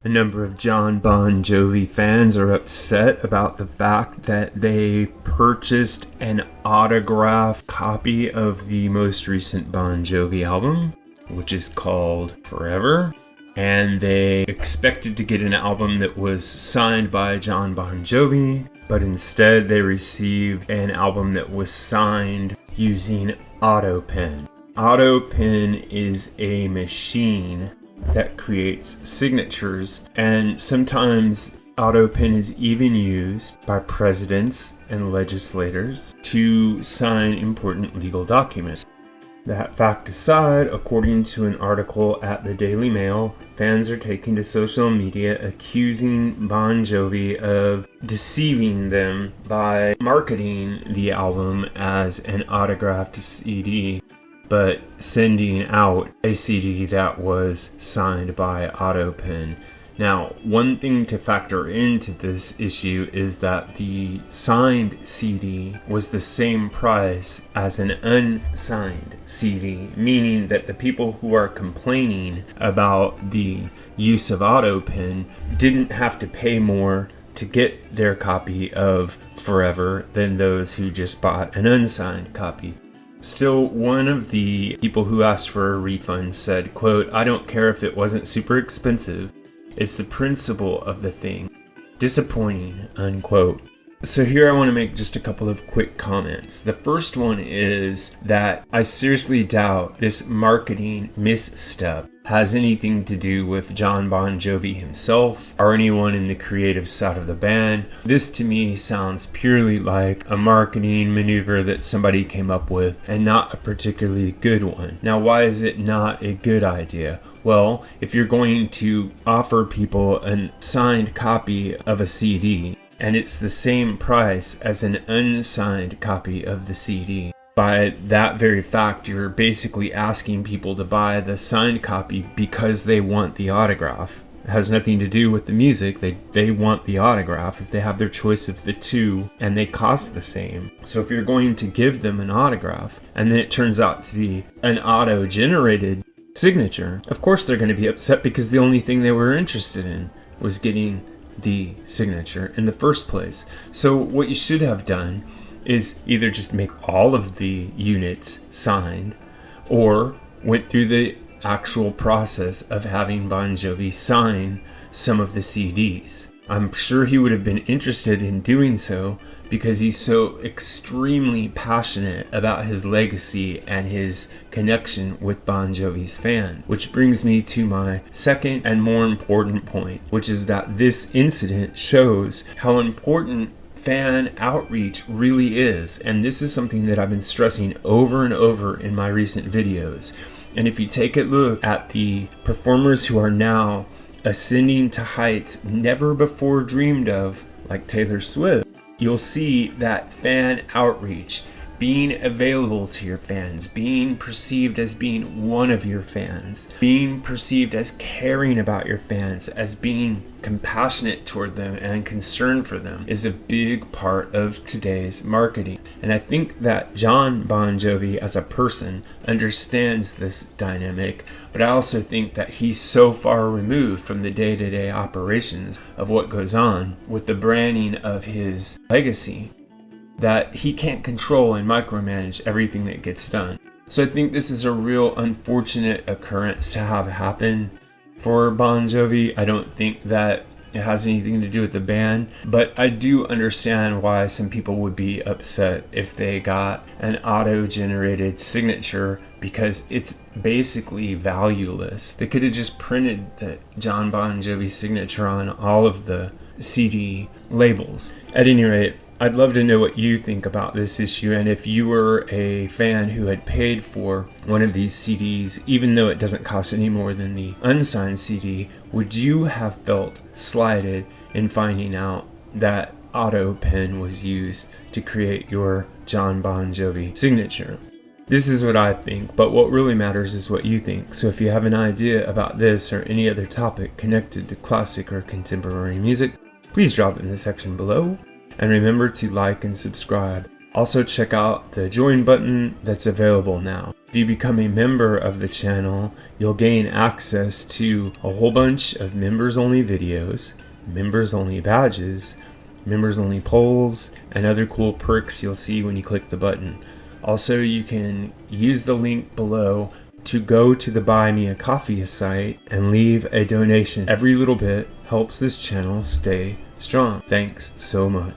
A number of John Bon Jovi fans are upset about the fact that they purchased an autographed copy of the most recent Bon Jovi album, which is called Forever. And they expected to get an album that was signed by John Bon Jovi, but instead they received an album that was signed using AutoPen. AutoPen is a machine that creates signatures, and sometimes AutoPen is even used by presidents and legislators to sign important legal documents. That fact aside, according to an article at the Daily Mail, fans are taking to social media accusing Bon Jovi of deceiving them by marketing the album as an autographed CD, but sending out a CD that was signed by AutoPen. Now, one thing to factor into this issue is that the signed CD was the same price as an unsigned CD, meaning that the people who are complaining about the use of AutoPen didn't have to pay more to get their copy of Forever than those who just bought an unsigned copy. Still, one of the people who asked for a refund said, quote, "I don't care if it wasn't super expensive. It's the principle of the thing. Disappointing," unquote. So here I want to make just a couple of quick comments. The first one is that I seriously doubt this marketing misstep has anything to do with John Bon Jovi himself or anyone in the creative side of the band. This to me sounds purely like a marketing maneuver that somebody came up with and not a particularly good one. Now, why is it not a good idea? Well, if you're going to offer people a signed copy of a CD and it's the same price as an unsigned copy of the CD, by that very fact, you're basically asking people to buy the signed copy because they want the autograph. It has nothing to do with the music. They want the autograph if they have their choice of the two and they cost the same. So if you're going to give them an autograph and then it turns out to be an auto-generated signature, of course they're going to be upset because the only thing they were interested in was getting the signature in the first place. So what you should have done is either just make all of the units signed or went through the actual process of having Bon Jovi sign some of the CDs. I'm sure he would have been interested in doing so because he's so extremely passionate about his legacy and his connection with Bon Jovi's fan. Which brings me to my second and more important point, which is that this incident shows how important fan outreach really is. And this is something that I've been stressing over and over in my recent videos. And if you take a look at the performers who are now ascending to heights never before dreamed of, like Taylor Swift, you'll see that fan outreach, being available to your fans, being perceived as being one of your fans, being perceived as caring about your fans, as being compassionate toward them and concerned for them is a big part of today's marketing. And I think that John Bon Jovi as a person understands this dynamic, but I also think that he's so far removed from the day-to-day operations of what goes on with the branding of his legacy that he can't control and micromanage everything that gets done. So I think this is a real unfortunate occurrence to have happen for Bon Jovi. I don't think that it has anything to do with the band, but I do understand why some people would be upset if they got an auto-generated signature because it's basically valueless. They could have just printed the John Bon Jovi signature on all of the CD labels. At any rate, I'd love to know what you think about this issue, and if you were a fan who had paid for one of these CDs, even though it doesn't cost any more than the unsigned CD, would you have felt slighted in finding out that AutoPen was used to create your John Bon Jovi signature? This is what I think, but what really matters is what you think. So if you have an idea about this or any other topic connected to classic or contemporary music, please drop it in the section below. And remember to like and subscribe Also check out the join button that's available now. If you become a member of the channel, you'll gain access to a whole bunch of members-only videos, members-only badges, members-only polls, and other cool perks you'll see when you click the button. Also, you can use the link below to go to the Buy Me a Coffee site and leave a donation. Every little bit helps this channel stay strong. Thanks so much.